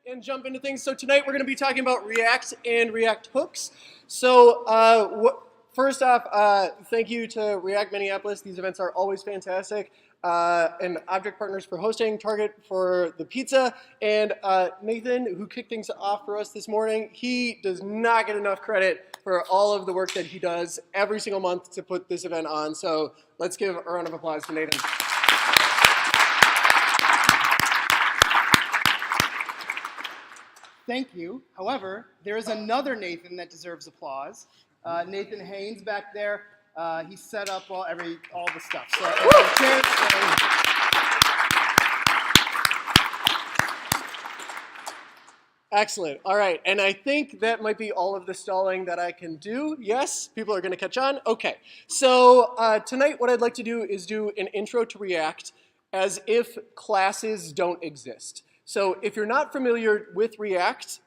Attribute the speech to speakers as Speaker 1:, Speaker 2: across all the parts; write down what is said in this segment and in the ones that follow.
Speaker 1: and jump into things. So tonight we're going to be talking about React and React hooks. So first off, thank you to React Minneapolis. These events are always fantastic. And Object Partners for hosting, Target for the pizza, and Nathan, who kicked things off for us this morning. He does not get enough credit for all of the work that he does every single month to put this event on. So let's give a round of applause to Nathan.
Speaker 2: Thank you. However, there is another Nathan that deserves applause. Nathan Haynes back there. He set up all the stuff. So,
Speaker 1: excellent. All right, and I think that might be all of the stalling that I can do. Yes, people are going to catch on. Okay, so tonight what I'd like to do is do an intro to React as if classes don't exist. So if you're not familiar with React,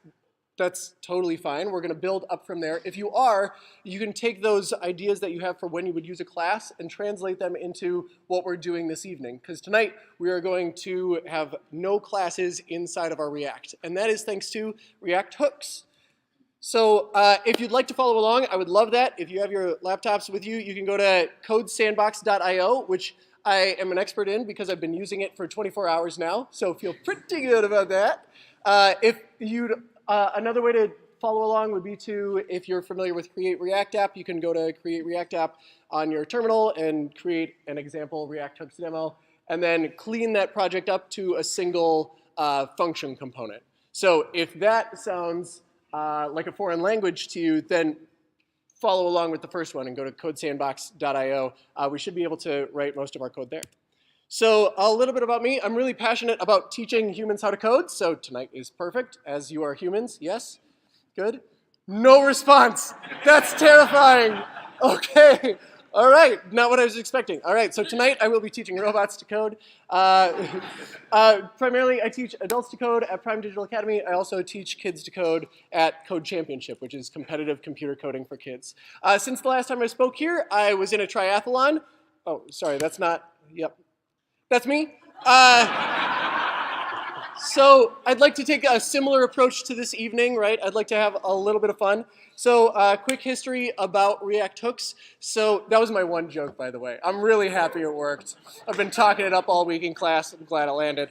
Speaker 1: that's totally fine. We're going to build up from there. If you are, you can take those ideas that you have for when you would use a class and translate them into what we're doing this evening. Because tonight we are going to have no classes inside of our React. And that is thanks to React hooks. So if you'd like to follow along, I would love that. If you have your laptops with you, you can go to codesandbox.io, which I am an expert in because I've been using it for 24 hours now. So feel pretty good about that. Another way to follow along would be if you're familiar with Create React App, you can go to Create React App on your terminal and create an example React hooks demo, and then clean that project up to a single function component. So if that sounds like a foreign language to you, then follow along with the first one and go to codesandbox.io. We should be able to write most of our code there. So a little bit about me. I'm really passionate about teaching humans how to code, so tonight is perfect, as you are humans. Yes? Good? No response. That's terrifying. Okay. All right. Not what I was expecting. All right. So tonight I will be teaching robots to code. Primarily I teach adults to code at Prime Digital Academy. I also teach kids to code at Code Championship, which is competitive computer coding for kids. Since the last time I spoke here, I was in a triathlon. Oh, sorry. That's not. Yep. That's me. So I'd like to take a similar approach to this evening, right? I'd like to have a little bit of fun. So quick history about React hooks. So that was my one joke, by the way. I'm really happy it worked. I've been talking it up all week in class. I'm glad it landed.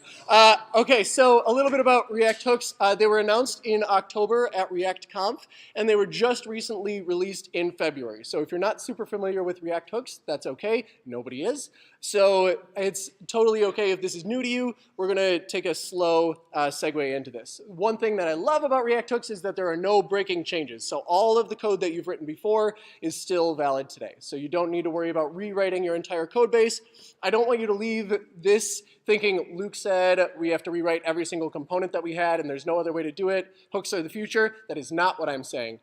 Speaker 1: Okay, so a little bit about React hooks. They were announced in October at ReactConf, and they were just recently released in February. So if you're not super familiar with React hooks, that's okay. Nobody is. So it's totally okay if this is new to you. We're going to take a slow segue into this. One thing that I love about React hooks is that there are no breaking changes. So all of the code that you've written before is still valid today. So you don't need to worry about rewriting your entire code base. I don't want you to leave this thinking Luke said we have to rewrite every single component that we had and there's no other way to do it. Hooks are the future. That is not what I'm saying.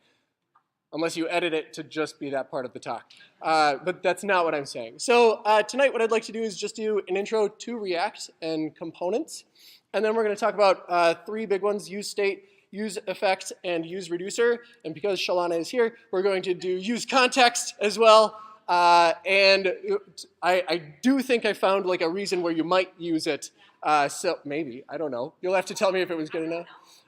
Speaker 1: Unless you edit it to just be that part of the talk. But that's not what I'm saying. So tonight what I'd like to do is just do an intro to React and components. And then we're going to talk about three big ones: use state, use effect, and use reducer. And because Shalana is here, we're going to do use context as well. And I do think I found like a reason where you might use it. So maybe, I don't know. You'll have to tell me if it was good enough.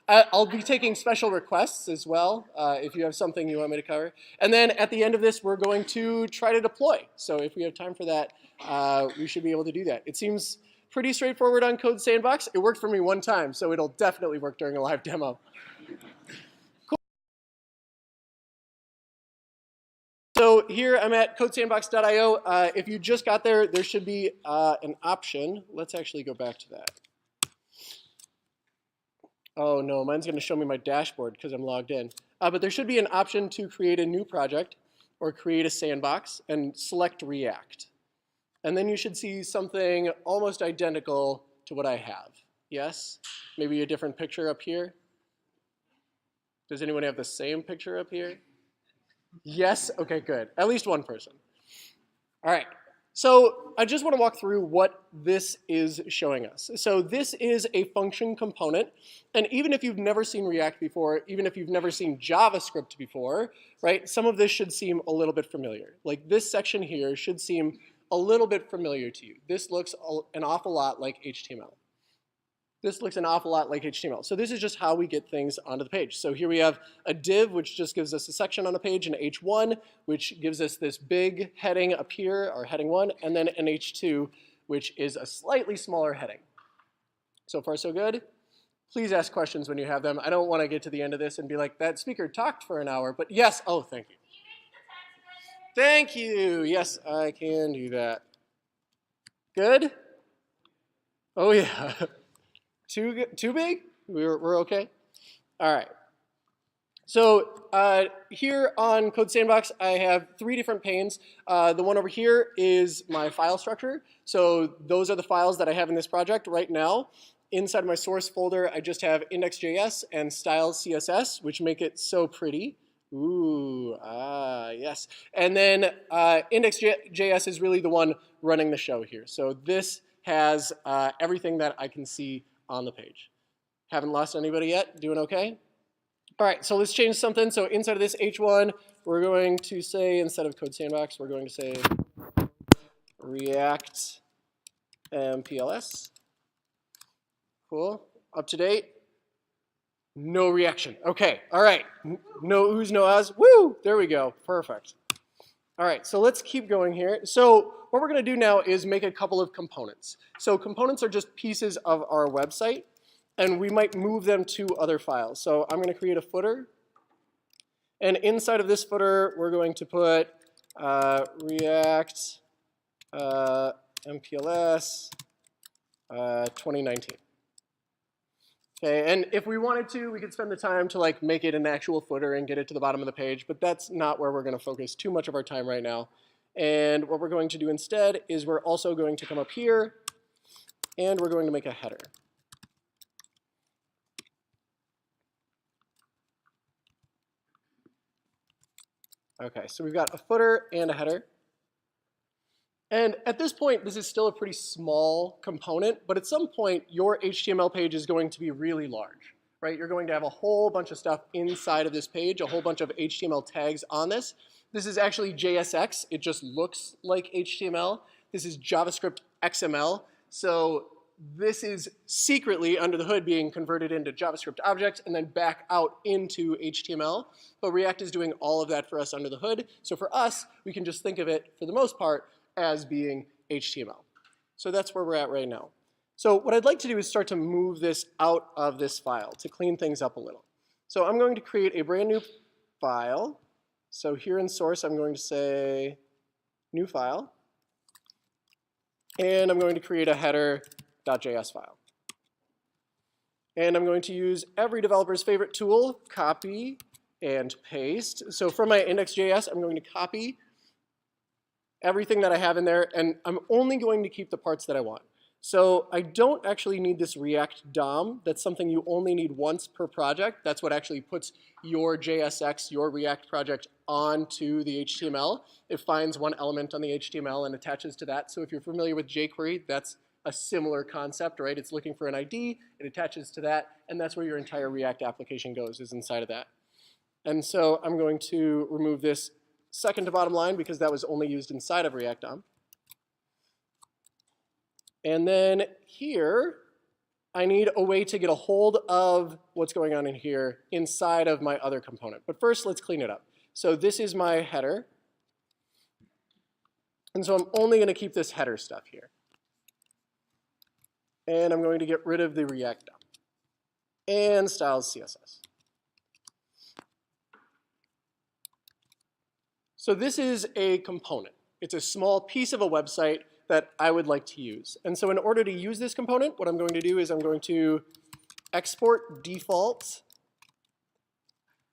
Speaker 1: I'll be taking special requests as well, if you have something you want me to cover. And then at the end of this, we're going to try to deploy. So if we have time for that, we should be able to do that. It seems pretty straightforward on Code Sandbox. It worked for me one time, so it'll definitely work during a live demo. Cool. So here I'm at codesandbox.io. If you just got there, there should be an option. Let's actually go back to that. Oh no, mine's going to show me my dashboard because I'm logged in. But there should be an option to create a new project or create a sandbox and select React. And then you should see something almost identical to what I have. Yes? Maybe a different picture up here. Does anyone have the same picture up here? Yes? Okay, good. At least one person. All right. So I just want to walk through what this is showing us. So this is a function component. And even if you've never seen React before, even if you've never seen JavaScript before, right, some of this should seem a little bit familiar. Like this section here should seem a little bit familiar to you. This looks an awful lot like HTML. this looks an awful lot like HTML. So this is just how we get things onto the page. So here we have a div, which just gives us a section on a page, an H1, which gives us this big heading up here, our heading 1, and then an H2, which is a slightly smaller heading. So far, so good. Please ask questions when you have them. I don't want to get to the end of this and be like, that speaker talked for an hour, but yes, oh, thank you. Thank you. Yes, I can do that. Good? Oh, yeah. Too big? We're okay? All right. So here on Code Sandbox, I have 3 different panes. The one over here is my file structure. So those are the files that I have in this project right now. Inside my source folder, I just have index.js and styles CSS, which make it so pretty. Ooh, yes. And then index.js is really the one running the show here. So this has everything that I can see on the page. Haven't lost anybody yet? Doing okay? All right, so let's change something. So inside of this H1, we're going to say, instead of Code Sandbox, we're going to say React MPLS. Cool. Up to date. No reaction. Okay. All right. No oohs, no ahs. Woo! There we go. Perfect. All right. So let's keep going here. So what we're going to do now is make a couple of components. So components are just pieces of our website, and we might move them to other files. So I'm going to create a footer. And inside of this footer, we're going to put React MPLS 2019. Okay, and if we wanted to, we could spend the time to like make it an actual footer and get it to the bottom of the page, but that's not where we're going to focus too much of our time right now. And what we're going to do instead is we're also going to come up here, and we're going to make a header. Okay, so we've got a footer and a header. And at this point, this is still a pretty small component, but at some point, your HTML page is going to be really large, right? You're going to have a whole bunch of stuff inside of this page, a whole bunch of HTML tags on this. This is actually JSX. It just looks like HTML. This is JavaScript XML. So this is secretly, under the hood, being converted into JavaScript objects and then back out into HTML. But React is doing all of that for us under the hood. So for us, we can just think of it, for the most part, as being HTML. So that's where we're at right now. So what I'd like to do is start to move this out of this file to clean things up a little. So I'm going to create a brand new file. So here in source, I'm going to say new file. And I'm going to create a header.js file. And I'm going to use every developer's favorite tool, copy and paste. So from my index.js, I'm going to copy everything that I have in there, and I'm only going to keep the parts that I want. So I don't actually need this React DOM. That's something you only need once per project. That's what actually puts your JSX, your React project, onto the HTML. It finds one element on the HTML and attaches to that. So if you're familiar with jQuery, that's a similar concept, right? It's looking for an ID, it attaches to that, and that's where your entire React application goes, is inside of that. And so I'm going to remove this second to bottom line because that was only used inside of React DOM. And then here, I need a way to get a hold of what's going on in here inside of my other component. But first, let's clean it up. So this is my header. And so I'm only going to keep this header stuff here. And I'm going to get rid of the React DOM and styles CSS. So this is a component. It's a small piece of a website that I would like to use. And so in order to use this component, what I'm going to do is I'm going to export default.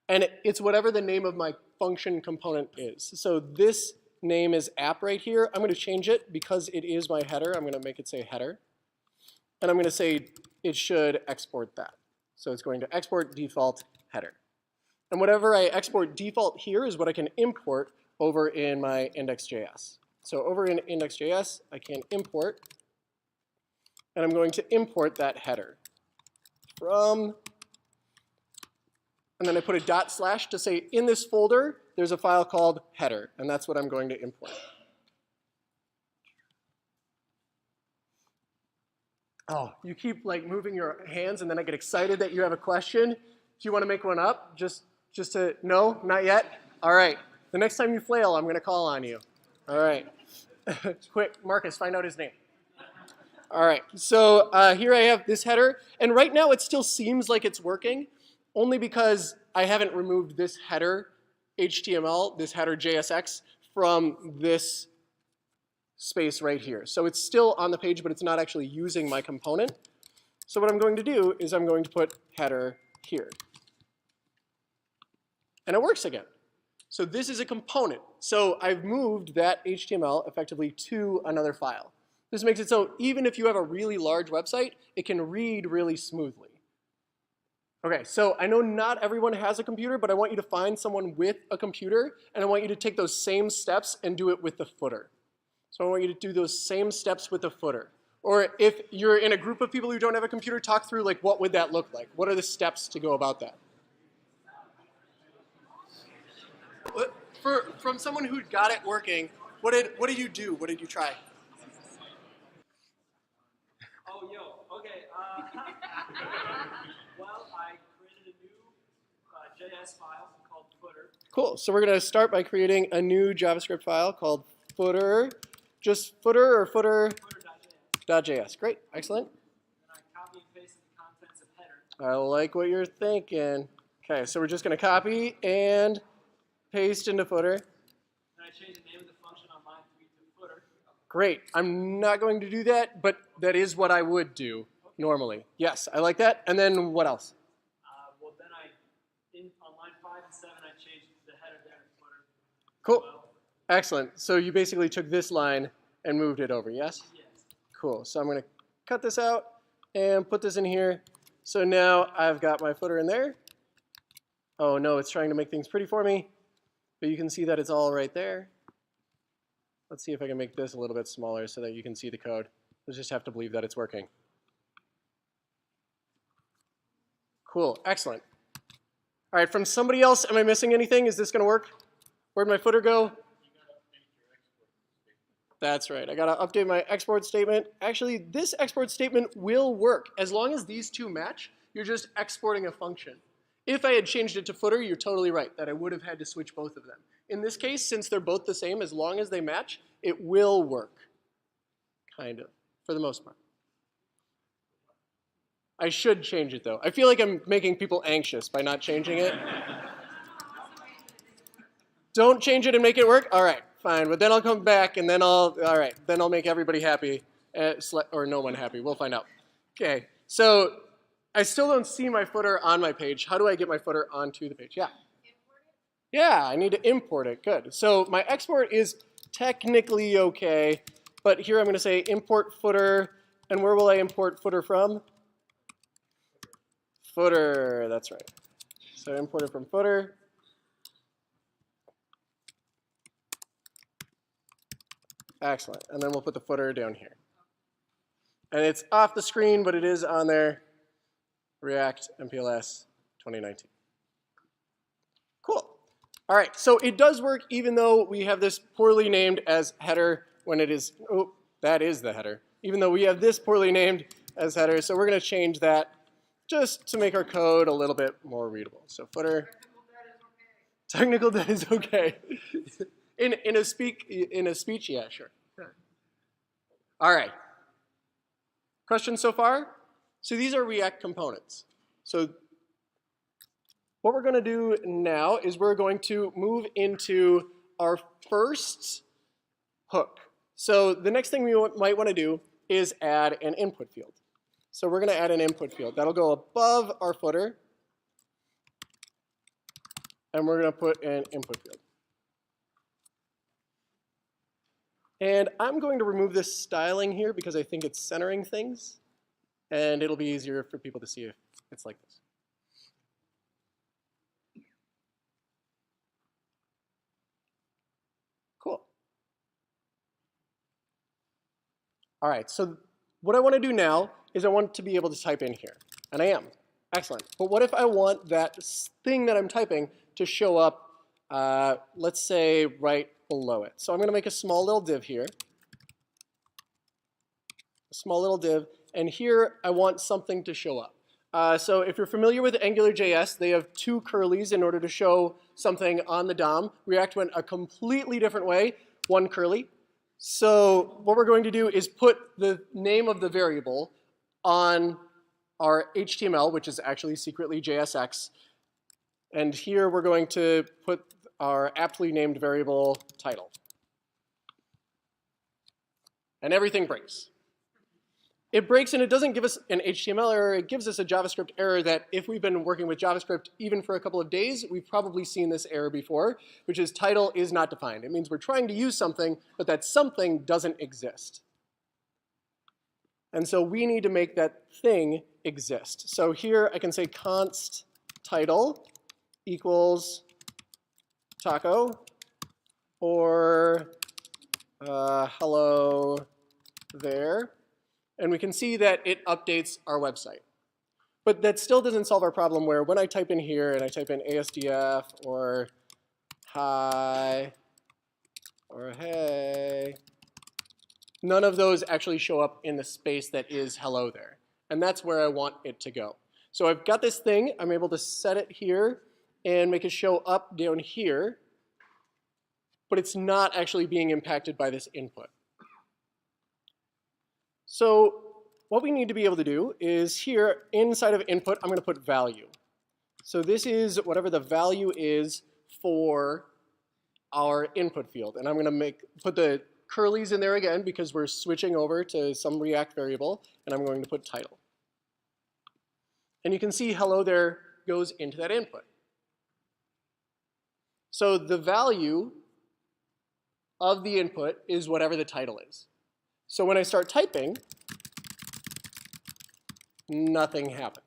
Speaker 1: And it's whatever the name of my function component is. So this name is app right here. I'm going to change it because it is my header. I'm going to make it say header. And I'm going to say it should export that. So it's going to export default header. And whatever I export default here is what I can import over in my index.js. So over in index.js, I can import, and I'm going to import that header from, and then I put a dot slash to say in this folder, there's a file called header, and that's what I'm going to import. Oh, you keep like moving your hands, and then I get excited that you have a question. Do you want to make one up? Just to, no, not yet? All right. The next time you flail, I'm going to call on you. All right. Quick, Marcus, find out his name. All right. So here I have this header, and right now it still seems like it's working, only because I haven't removed this header HTML, this header JSX, from this space right here. So it's still on the page, but it's not actually using my component. So what I'm going to do is I'm going to put header here. And it works again. So this is a component. So I've moved that HTML effectively to another file. This makes it so even if you have a really large website, it can read really smoothly. Okay, so I know not everyone has a computer, but I want you to find someone with a computer, and I want you to take those same steps and do it with the footer. So I want you to do those same steps with the footer. Or if you're in a group of people who don't have a computer, talk through like what would that look like? What are the steps to go about that? From someone who got it working, what did you do? What did you try?
Speaker 3: Oh, yo, okay. Well, I created a new JS file called footer.
Speaker 1: Cool. So we're going to start by creating a new JavaScript file called footer. Just footer or footer.js. Great. Excellent.
Speaker 3: And I copy and pasted the contents of header.
Speaker 1: I like what you're thinking. Okay, so we're just going to copy and paste into footer.
Speaker 3: And I changed the name of the function on line 3 to footer.
Speaker 1: Great. I'm not going to do that, but that is what I would do normally. Yes, I like that. And then what else?
Speaker 3: Well, then on line 5 and 7, I changed the header there to footer.
Speaker 1: Cool.
Speaker 3: Well,
Speaker 1: Excellent. So you basically took this line and moved it over, yes?
Speaker 3: yes.
Speaker 1: Cool. So I'm going to cut this out and put this in here. So now I've got my footer in there. Oh, no, it's trying to make things pretty for me. But you can see that it's all right there. Let's see if I can make this a little bit smaller so that you can see the code. You'll just have to believe that it's working. Cool. Excellent. All right, from somebody else, am I missing anything? Is this going to work? Where'd my footer go? That's right. I got to update my export statement. Actually, this export statement will work. As long as these two match, you're just exporting a function. If I had changed it to footer, you're totally right, that I would have had to switch both of them. In this case, since they're both the same, as long as they match, it will work. Kind of, for the most part. I should change it, though. I feel like I'm making people anxious by not changing it. Don't change it and make it work? All right, fine. But then I'll come back, and then all right, then I'll make everybody happy, or no one happy. We'll find out. Okay, so I still don't see my footer on my page. How do I get my footer onto the page? Yeah. Yeah, I need to import it. Good. So my export is technically okay, but here I'm going to say import footer, and where will I import footer from? Footer, that's right. So import it from footer. Excellent. And then we'll put the footer down here. And it's off the screen, but it is on there. React MPLS 2019. Cool. All right, so it does work even though we have this poorly named as header when it is, oh, that is the header. Even though we have this poorly named as header, so we're going to change that just to make our code a little bit more readable. So footer. Technical debt is okay. In a speech, yeah, sure. All right. Questions so far? So these are React components. So what we're going to do now is we're going to move into our first hook. So the next thing we might want to do is add an input field. So we're going to add an input field. That'll go above our footer. And we're going to put an input field. And I'm going to remove this styling here because I think it's centering things. And it'll be easier for people to see if it's like this. Cool. All right, so what I want to do now is I want to be able to type in here. And I am. Excellent. But what if I want that thing that I'm typing to show up, let's say, right below it? So I'm going to make a small little div here. A small little div. and here I want something to show up. So if you're familiar with AngularJS, they have 2 curlies in order to show something on the DOM. React went a completely different way, 1 curly. So what we're going to do is put the name of the variable on our HTML, which is actually secretly JSX. And here we're going to put our aptly named variable title. And everything breaks. It breaks and it doesn't give us an HTML error, it gives us a JavaScript error that if we've been working with JavaScript even for a couple of days, we've probably seen this error before, which is title is not defined. It means we're trying to use something, but that something doesn't exist. And so we need to make that thing exist. So here I can say const title equals taco, or hello there. And we can see that it updates our website. But that still doesn't solve our problem where when I type in here and I type in ASDF or hi or hey, none of those actually show up in the space that is hello there. And that's where I want it to go. So I've got this thing. I'm able to set it here and make it show up down here. But it's not actually being impacted by this input. So what we need to be able to do is here inside of input, I'm going to put value. So this is whatever the value is for our input field. And I'm going to put the curlies in there again because we're switching over to some React variable. And I'm going to put title. And you can see hello there goes into that input. So the value of the input is whatever the title is. So when I start typing, nothing happens.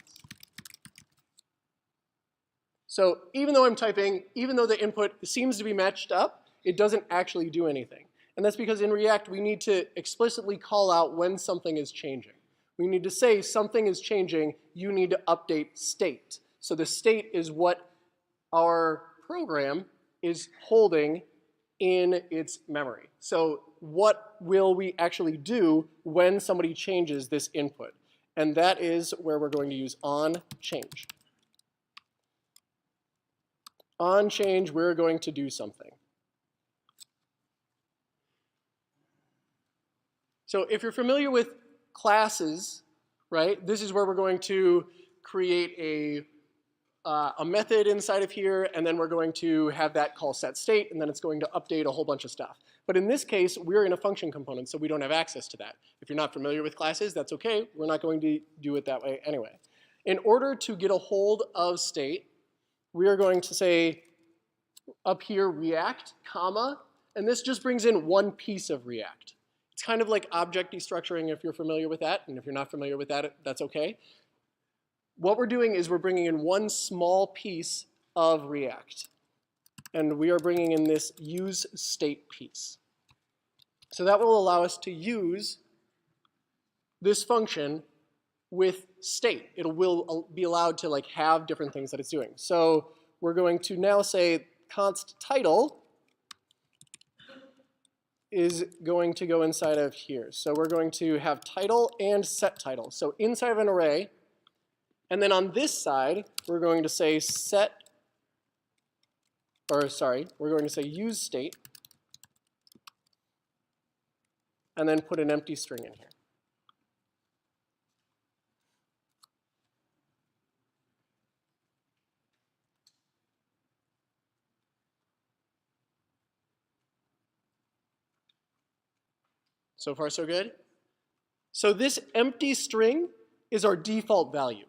Speaker 1: So even though I'm typing, even though the input seems to be matched up, it doesn't actually do anything. And that's because in React, we need to explicitly call out when something is changing. We need to say something is changing, you need to update state. So the state is what our program is holding in its memory. So what will we actually do when somebody changes this input? And that is where we're going to use onChange. OnChange, we're going to do something. So if you're familiar with classes, right, this is where we're going to create a method inside of here, and then we're going to have that call setState, and then it's going to update a whole bunch of stuff. But in this case, we're in a function component, so we don't have access to that. If you're not familiar with classes, that's okay. We're not going to do it that way anyway. In order to get a hold of state, we are going to say up here React, comma, and this just brings in one piece of React. It's kind of like object destructuring if you're familiar with that, and if you're not familiar with that, that's okay. What we're doing is we're bringing in one small piece of React. And we are bringing in this use state piece. So that will allow us to use this function with state. It will be allowed to like have different things that it's doing. So we're going to now say const title is going to go inside of here. So we're going to have title and set title. So inside of an array. And then on this side, we're going to say we're going to say use state, and then put an empty string in here. So far, so good? So this empty string is our default value.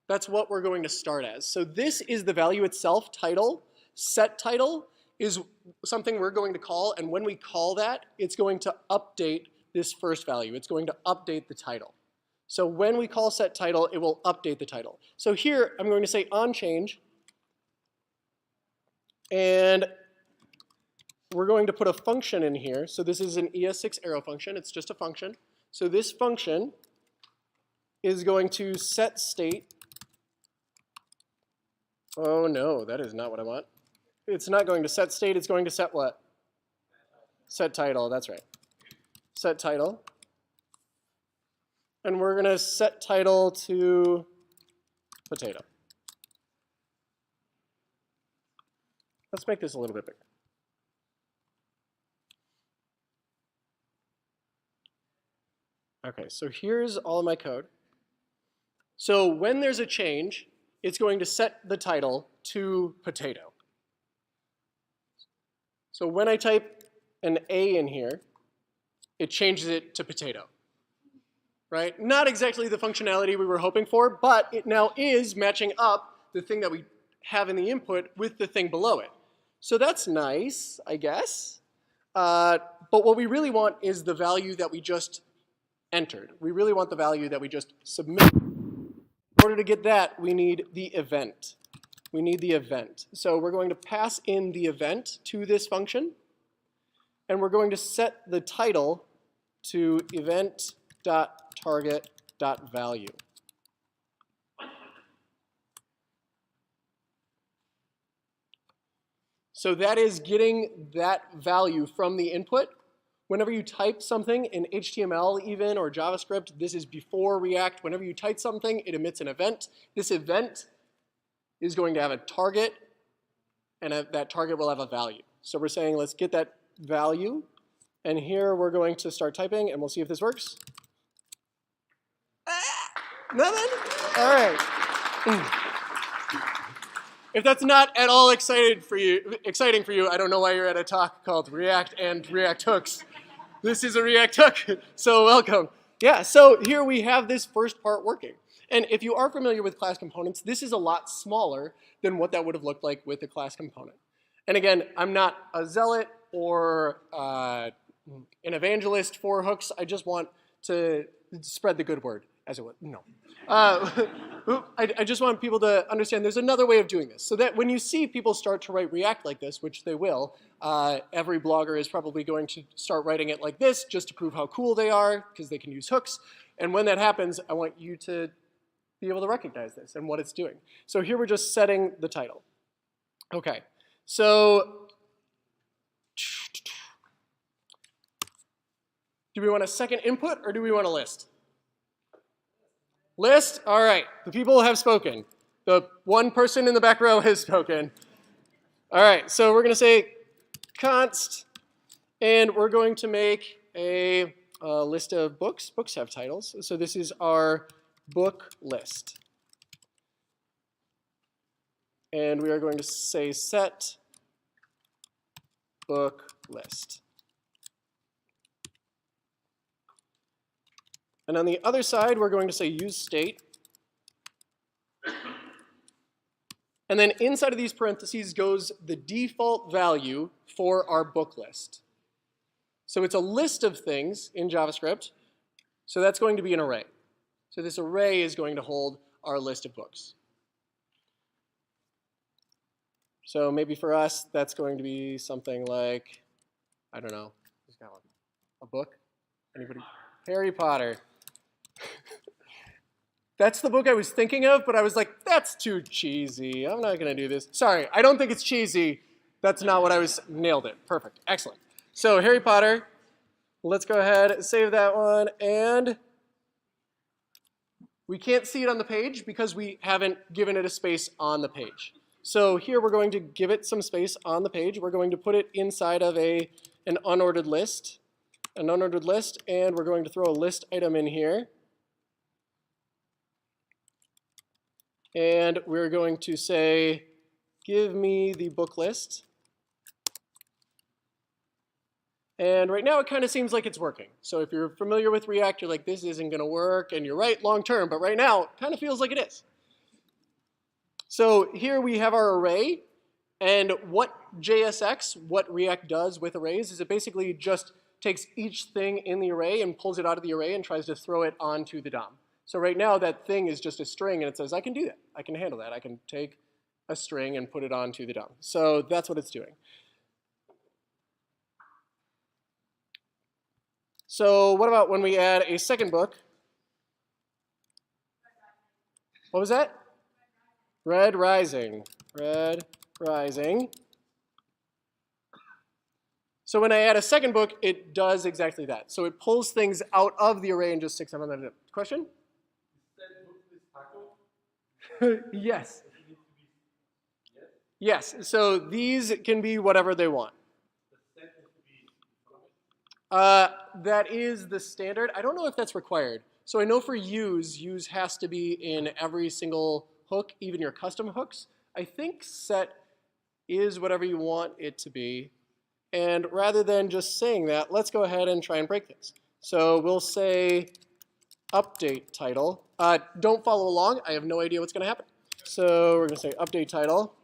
Speaker 1: That's what we're going to start as. So this is the value itself, title. Set title is something we're going to call, and when we call that, it's going to update this first value. It's going to update the title. So when we call set title, it will update the title. So here, I'm going to say onChange, and we're going to put a function in here. So this is an ES6 arrow function. It's just a function. So this function is going to set state. Oh no, that is not what I want. It's not going to set state, it's going to set what? Set title, that's right. Set title. And we're going to set title to potato. Let's make this a little bit bigger. OK, so here's all of my code. So when there's a change, it's going to set the title to potato. So when I type an A in here, it changes it to potato. Right? Not exactly the functionality we were hoping for, but it now is matching up the thing that we have in the input with the thing below it. So that's nice, I guess. But what we really want is the value that we just entered. We really want the value that we just submitted. In order to get that, we need the event. We need the event. So we're going to pass in the event to this function. And we're going to set the title to event.target.value. So that is getting that value from the input. Whenever you type something in HTML even or JavaScript, this is before React. Whenever you type something, it emits an event. This event is going to have a target, and that target will have a value. So we're saying let's get that value. And here we're going to start typing, and we'll see if this works. Nothing? All right. If that's not at all exciting for you, I don't know why you're at a talk called React and React Hooks. This is a React hook, so welcome. Yeah, so here we have this first part working. And if you are familiar with class components, this is a lot smaller than what that would have looked like with a class component. And again, I'm not a zealot or an evangelist for hooks. I just want to spread the good word, as it would. No. I just want people to understand there's another way of doing this. So that when you see people start to write React like this, which they will, every blogger is probably going to start writing it like this just to prove how cool they are, because they can use hooks. And when that happens, I want you to be able to recognize this and what it's doing. So here we're just setting the title. OK, so do we want a second input, or do we want a list? List? All right, the people have spoken. The one person in the back row has spoken. All right, so we're going to say const, and we're going to make a list of books. Books have titles, so this is our book list. And we are going to say set book list. And on the other side, we're going to say use state. And then inside of these parentheses goes the default value for our book list. So it's a list of things in JavaScript. So that's going to be an array. So this array is going to hold our list of books. So maybe for us, that's going to be something like, I don't know, who's got one? A book? Anybody? Harry Potter. That's the book I was thinking of, but I was like, that's too cheesy. I'm not going to do this. Sorry, I don't think it's cheesy. That's not what I was. Nailed it. Perfect. Excellent. So Harry Potter. Let's go ahead and save that one. And we can't see it on the page because we haven't given it a space on the page. So here we're going to give it some space on the page. We're going to put it inside of an unordered list. An unordered list, and we're going to throw a list item in here. And we're going to say, give me the book list. And right now, it kind of seems like it's working. So if you're familiar with React, you're like, this isn't going to work. And you're right, long term. But right now, it kind of feels like it is. So here we have our array. And what JSX, what React does with arrays, is it basically just takes each thing in the array and pulls it out of the array and tries to throw it onto the DOM. So right now, that thing is just a string, and it says, I can do that. I can handle that. I can take a string and put it onto the DOM. So that's what it's doing. So what about when we add a second book? What was that? Red Rising. Red Rising. So when I add a second book, it does exactly that. So it pulls things out of the array and just sticks them on the Question? Yes. Yes, so these can be whatever they want. That is the standard. I don't know if that's required. So I know for use has to be in every single hook, even your custom hooks. I think set is whatever you want it to be. And rather than just saying that, let's go ahead and try and break this. So we'll say update title. Don't follow along. I have no idea what's going to happen. So we're going to say update title.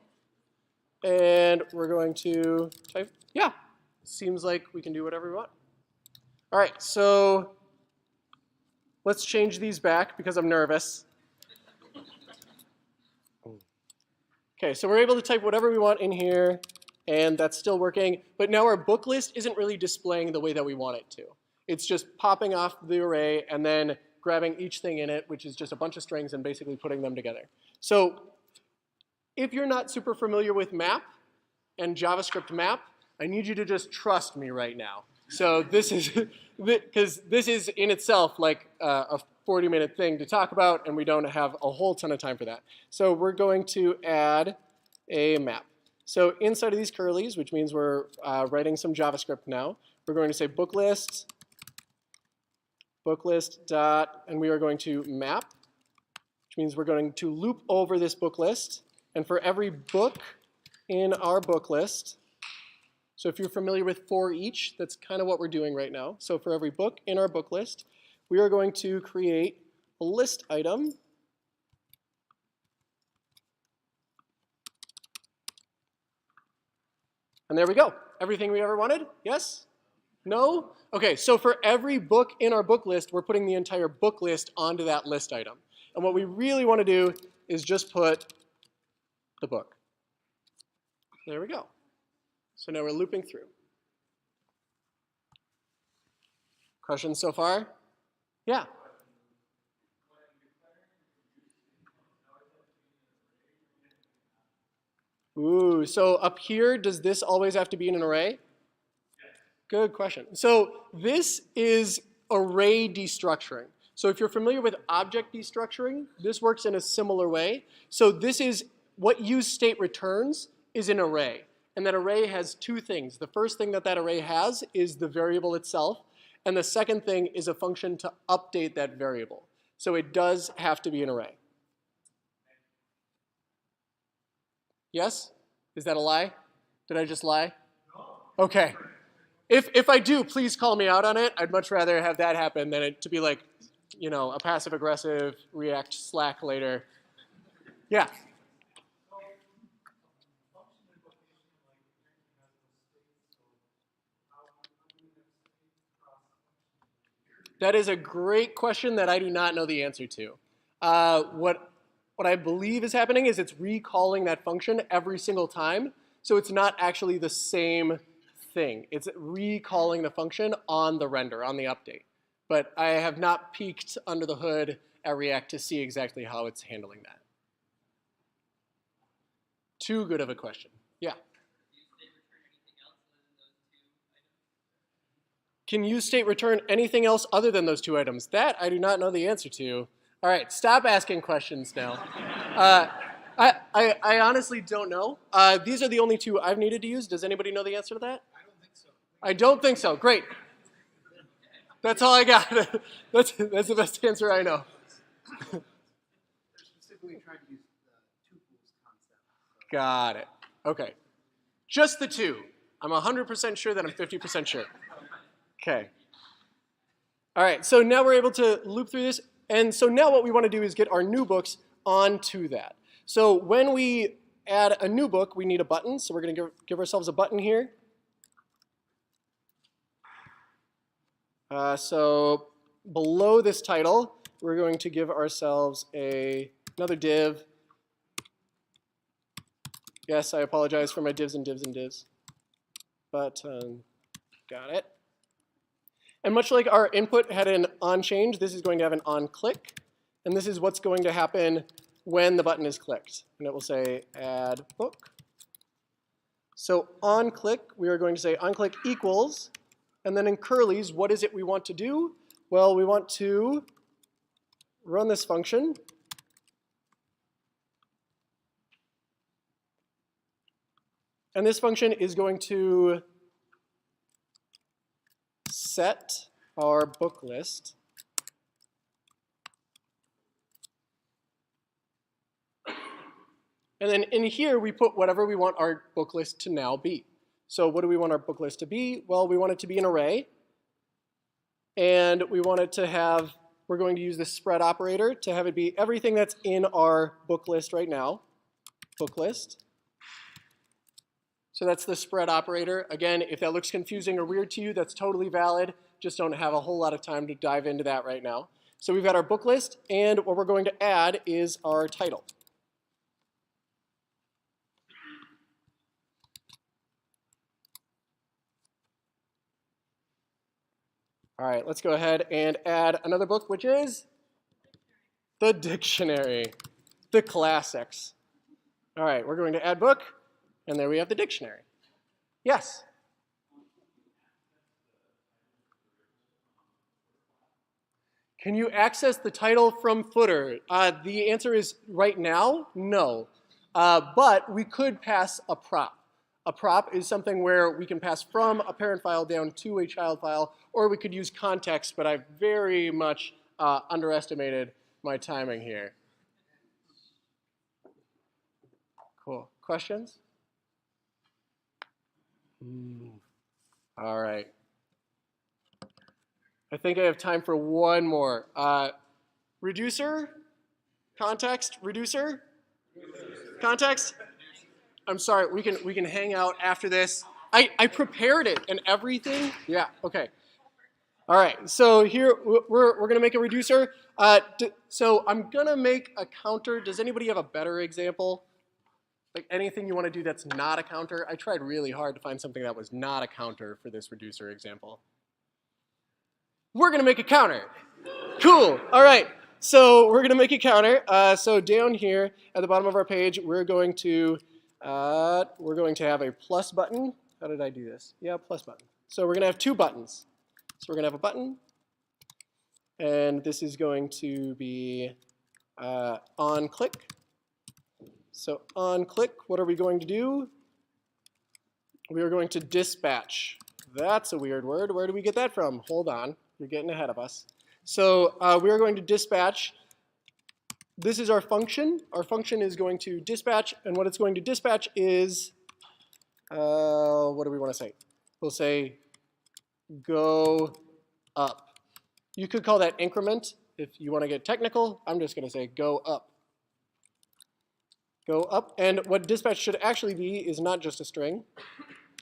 Speaker 1: And we're going to type, yeah, seems like we can do whatever we want. All right, so let's change these back because I'm nervous. Okay, so we're able to type whatever we want in here, and that's still working. But now our book list isn't really displaying the way that we want it to. It's just popping off the array and then grabbing each thing in it, which is just a bunch of strings, and basically putting them together. So if you're not super familiar with map and JavaScript map, I need you to just trust me right now. So this is, because this is in itself like a 40-minute thing to talk about, and we don't have a whole ton of time for that. So we're going to add a map. So inside of these curlies, which means we're writing some JavaScript now, we're going to say book list dot, and we are going to map, which means we're going to loop over this book list. And for every book in our book list, so if you're familiar with for each, that's kind of what we're doing right now. So for every book in our book list, we are going to create a list item. And there we go. Everything we ever wanted? Yes? No? Okay, so for every book in our book list, we're putting the entire book list onto that list item. And what we really want to do is just put the book. There we go. So now we're looping through. Questions so far? Yeah. Ooh, so up here, does this always have to be in an array? Good question. So this is array destructuring. So if you're familiar with object destructuring, this works in a similar way. So this is what useState returns is an array. And that array has two things. The first thing that array has is the variable itself. And the second thing is a function to update that variable. So it does have to be an array. Yes? Is that a lie? Did I just lie? Okay. If I do, please call me out on it. I'd much rather have that happen than it to be like, you know, a passive-aggressive React Slack later. Yeah. That is a great question that I do not know the answer to. What I believe is happening is it's recalling that function every single time. So it's not actually the same thing. It's recalling the function on the render, on the update. But I have not peeked under the hood at React to see exactly how it's handling that. Too good of a question. Yeah. Can useState return anything else other than those two items? That I do not know the answer to. All right, stop asking questions now. I honestly don't know. These are the only two I've needed to use. Does anybody know the answer to that?
Speaker 2: I don't think so.
Speaker 1: I don't think so. Great. That's all I got. That's the best answer I know.
Speaker 2: They're specifically trying to use the tuples concept.
Speaker 1: Got it. Okay. Just the two. I'm 100% sure that I'm 50% sure. Okay. All right, so now we're able to loop through this. And so now what we want to do is get our new books onto that. So when we add a new book, we need a button. So we're going to give ourselves a button here. So below this title, we're going to give ourselves another div. Yes, I apologize for my divs and divs and divs. But got it. And much like our input had an on change, this is going to have an on click. And this is what's going to happen when the button is clicked. And it will say add book. So on click, we are going to say on click equals. And then in curlies, what is it we want to do? Well, we want to run this function. And this function is going to set our book list. And then in here, we put whatever we want our book list to now be. So what do we want our book list to be? Well, we want it to be an array. And we want it to have, we're going to use this spread operator to have it be everything that's in our book list right now, book list. So that's the spread operator. Again, if that looks confusing or weird to you, that's totally valid. Just don't have a whole lot of time to dive into that right now. So we've got our book list, and what we're going to add is our title. All right, let's go ahead and add another book, which is the dictionary, the classics. All right, we're going to add book, and there we have the dictionary. Yes? Can you access the title from footer? The answer is right now, no. But we could pass a prop. A prop is something where we can pass from a parent file down to a child file, or we could use context, but I very much underestimated my timing here. Cool. Questions? All right. I think I have time for one more. Reducer? Context? Reducer? Context? I'm sorry, we can hang out after this. I prepared it and everything. Yeah, okay. All right, so here we're gonna make a reducer. So I'm gonna make a counter. Does anybody have a better example? Like anything you wanna do that's not a counter? I tried really hard to find something that was not a counter for this reducer example. We're gonna make a counter. Cool, all right. So we're gonna make a counter. So down here at the bottom of our page, we're going to have a plus button. How did I do this? Yeah, plus button. So we're gonna have two buttons. So we're gonna have a button, and this is going to be on click. So on click, what are we going to do? We are going to dispatch. That's a weird word. Where do we get that from? Hold on, you're getting ahead of us. So we are going to dispatch. This is our function. Our function is going to dispatch, and what it's going to dispatch is, what do we want to say? We'll say go up. You could call that increment if you want to get technical. I'm just going to say go up. Go up, and what dispatch should actually be is not just a string.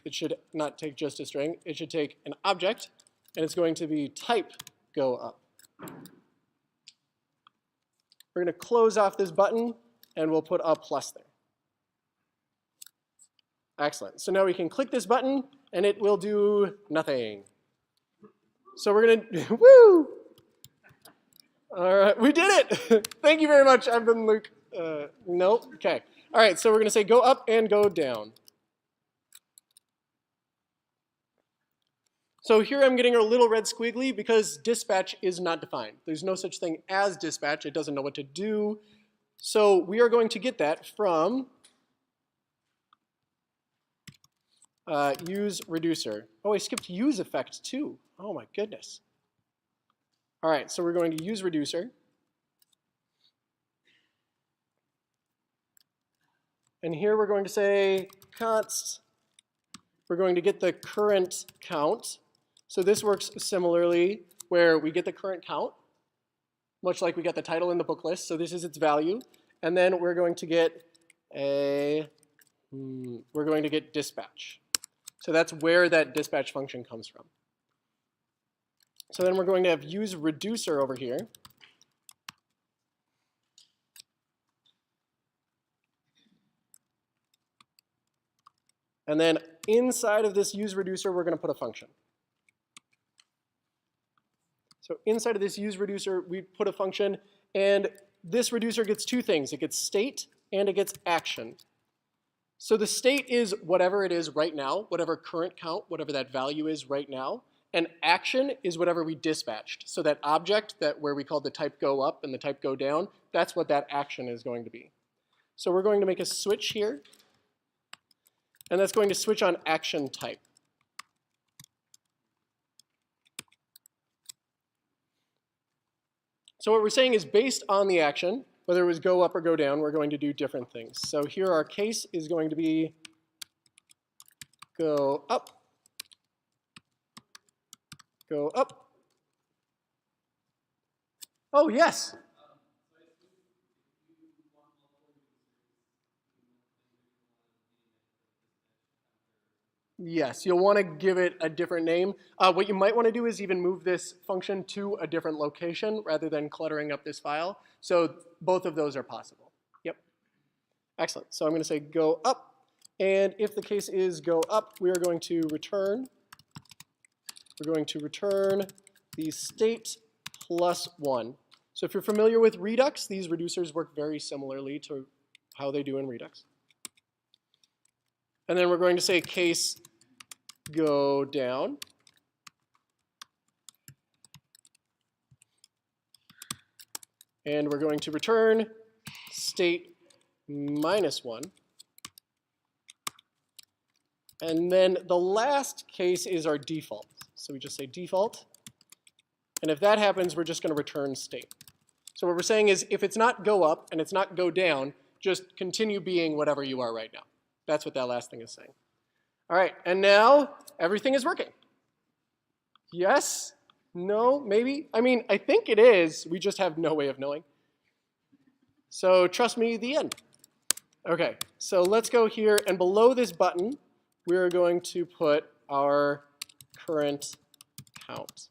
Speaker 1: It should not take just a string. It should take an object, and it's going to be type go up. We're going to close off this button, and we'll put a plus there. Excellent. So now we can click this button, and it will do nothing. So we're going to, woo! All right, we did it. Thank you very much. I've been Luke. No? Okay. All right, so we're going to say go up and go down. So here I'm getting a little red squiggly because dispatch is not defined. There's no such thing as dispatch. It doesn't know what to do. So we are going to get that from use reducer. Oh, I skipped use effect too. Oh my goodness. All right, so we're going to use reducer. And here we're going to say const. We're going to get the current count. So this works similarly where we get the current count, much like we got the title in the book list. So this is its value. And then we're going to get dispatch. So that's where that dispatch function comes from. So then we're going to have use reducer over here. And then inside of this use reducer, we're going to put a function. So inside of this use reducer, we put a function, and this reducer gets two things. It gets state and it gets action. So the state is whatever it is right now, whatever current count, whatever that value is right now. An action is whatever we dispatched. So that object where we called the type go up and the type go down, that's what that action is going to be. So we're going to make a switch here, and that's going to switch on action type. So what we're saying is based on the action, whether it was go up or go down, we're going to do different things. So here our case is going to be go up, go up. Oh, yes. Yes, you'll want to give it a different name. What you might want to do is even move this function to a different location rather than cluttering up this file. So both of those are possible. Yep. Excellent. So I'm going to say go up. And if the case is go up, we are going to return. We're going to return the state plus 1. So if you're familiar with Redux, these reducers work very similarly to how they do in Redux. And then we're going to say case go down. And we're going to return state minus 1. And then the last case is our default. So we just say default. And if that happens, we're just going to return state. So what we're saying is if it's not go up and it's not go down, just continue being whatever you are right now. That's what that last thing is saying. All right, and now everything is working. Yes? No? Maybe? I mean, I think it is. We just have no way of knowing. So trust me, the end. OK, so let's go here. And below this button, we're going to put our current count.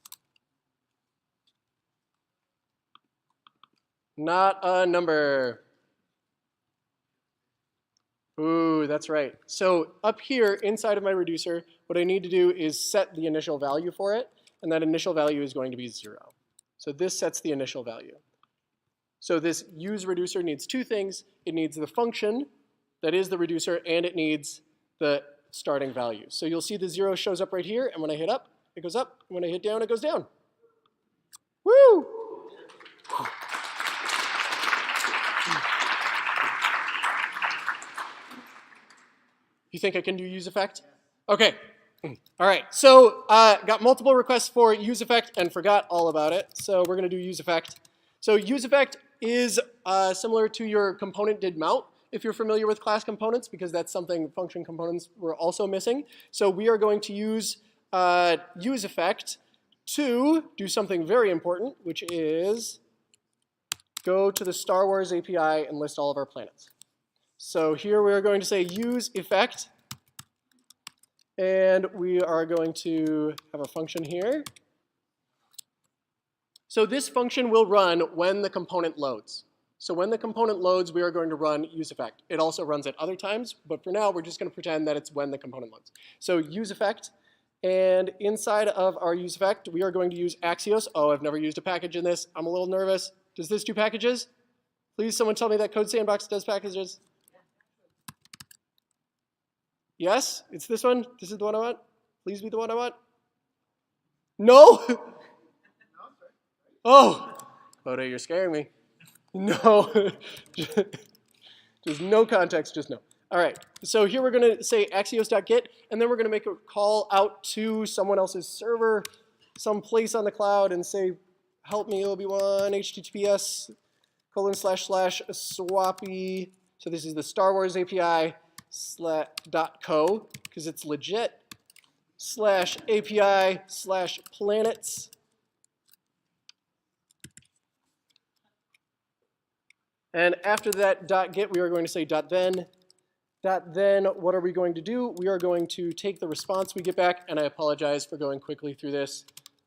Speaker 1: Not a number. Ooh, that's right. So up here inside of my reducer, what I need to do is set the initial value for it. And that initial value is going to be 0. So this sets the initial value. So this use reducer needs two things. It needs the function that is the reducer, and it needs the starting value. So you'll see the 0 shows up right here. And when I hit up, it goes up. And when I hit down, it goes down. Woo! You think I can do use effect? OK. All right. So got multiple requests for use effect and forgot all about it. So we're going to do use effect. So use effect is similar to your component did mount, if you're familiar with class components, because that's something function components were also missing. So we are going to use use effect to do something very important, which is go to the Star Wars API and list all of our planets. So here we are going to say use effect, and we are going to have a function here. So this function will run when the component loads. So when the component loads, we are going to run use effect. It also runs at other times, but for now, we're just going to pretend that it's when the component loads. So use effect, and inside of our use effect, we are going to use Axios. Oh, I've never used a package in this. I'm a little nervous. Does this do packages? Please, someone tell me that Code Sandbox does packages. Yes? It's this one? This is the one I want? Please be the one I want? No? Oh, Oda, you're scaring me. No. Just no context, just no. All right, so here we're going to say axios.get, and then we're going to make a call out to someone else's server, someplace on the cloud, and say, help me, Obi-Wan, https://swappy. So this is the Star Wars API .co, because it's legit, /API/planets. And after that .get, we are going to say .then. .then, what are we going to do? We are going to take the response we get back, and I apologize for going quickly through this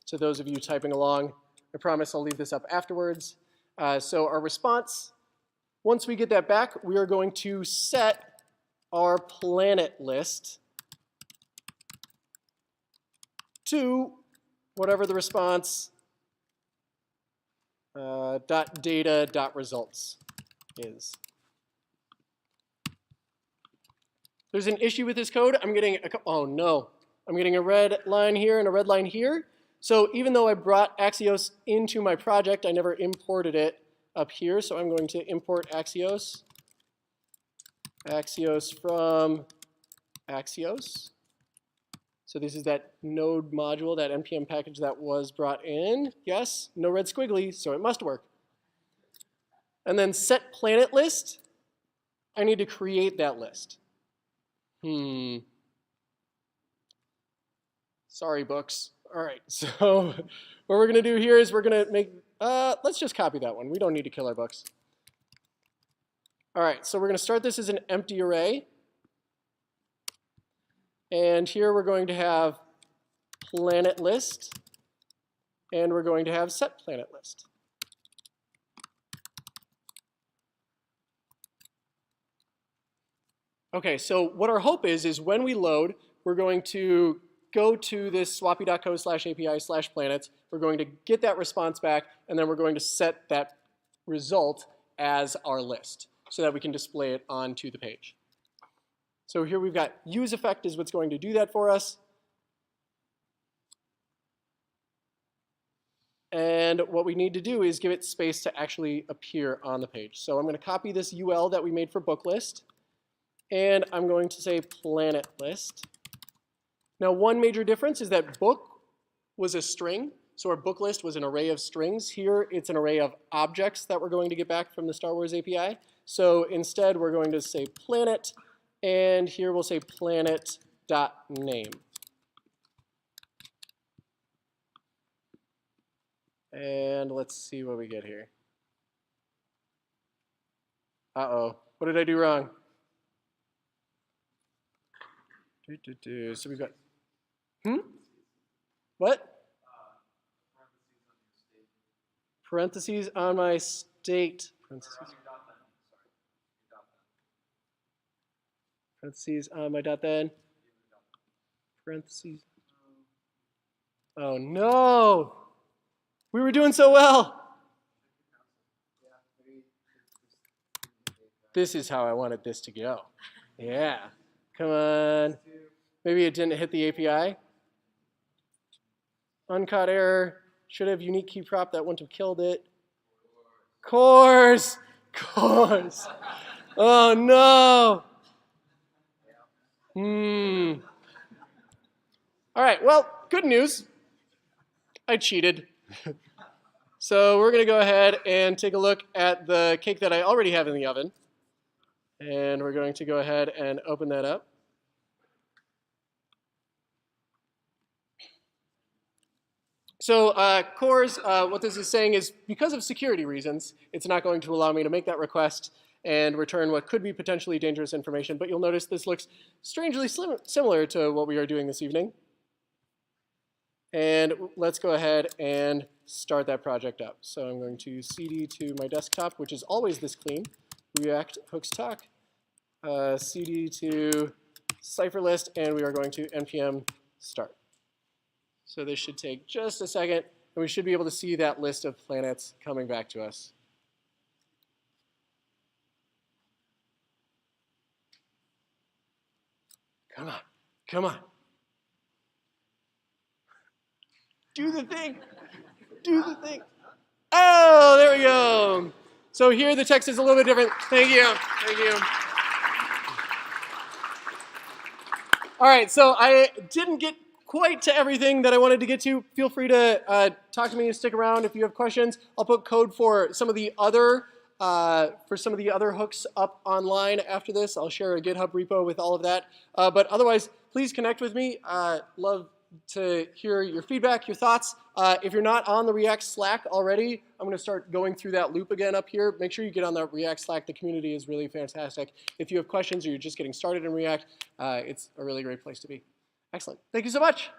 Speaker 1: to those of you typing along. I promise I'll leave this up afterwards. So our response, once we get that back, we are going to set our planet list to whatever the response .data.results is. There's an issue with this code. I'm getting oh no. I'm getting a red line here and a red line here. So even though I brought Axios into my project, I never imported it up here. So I'm going to import Axios. Axios from Axios. So this is that node module, that npm package that was brought in. Yes, no red squiggly, so it must work. And then set planet list. I need to create that list. Sorry, books. All right, so what we're going to do here is we're going to make, let's just copy that one. We don't need to kill our books. All right, so we're going to start this as an empty array. And here we're going to have planet list, and we're going to have set planet list. Okay, so what our hope is when we load, we're going to go to this swappy.co/API/planets. We're going to get that response back, and then we're going to set that result as our list so that we can display it onto the page. So here we've got use effect is what's going to do that for us. And what we need to do is give it space to actually appear on the page. So I'm going to copy this UL that we made for book list. And I'm going to say planet list. Now one major difference is that book was a string. So our book list was an array of strings. Here it's an array of objects that we're going to get back from the Star Wars API. So instead we're going to say planet. And here we'll say planet.name. And let's see what we get here. Uh-oh, what did I do wrong? So we've got, What? Parentheses on my state. Parentheses on my dot then. Parentheses. Oh no! We were doing so well. This is how I wanted this to go. Yeah. Come on. Maybe it didn't hit the API. Uncaught error. Should have unique key prop that wouldn't have killed it. Cores. Oh no. All right, well, good news. I cheated. So we're going to go ahead and take a look at the cake that I already have in the oven. And we're going to go ahead and open that up. So cores, what this is saying is because of security reasons, it's not going to allow me to make that request and return what could be potentially dangerous information. But you'll notice this looks strangely similar to what we are doing this evening. And let's go ahead and start that project up. So I'm going to cd to my desktop, which is always this clean, React hooks talk, cd to cipher list, and we are going to npm start. So this should take just a second, and we should be able to see that list of planets coming back to us. Come on, come on. Do the thing, do the thing. Oh, there we go. So here the text is a little bit different. Thank you, thank you. All right, so I didn't get quite to everything that I wanted to get to. Feel free to talk to me and stick around if you have questions. I'll put code for some of the other hooks up online after this. I'll share a GitHub repo with all of that. But otherwise, please connect with me. Love to hear your feedback, your thoughts. If you're not on the React Slack already, I'm going to start going through that loop again up here. Make sure you get on the React Slack. The community is really fantastic. If you have questions or you're just getting started in React, it's a really great place to be. Excellent. Thank you so much.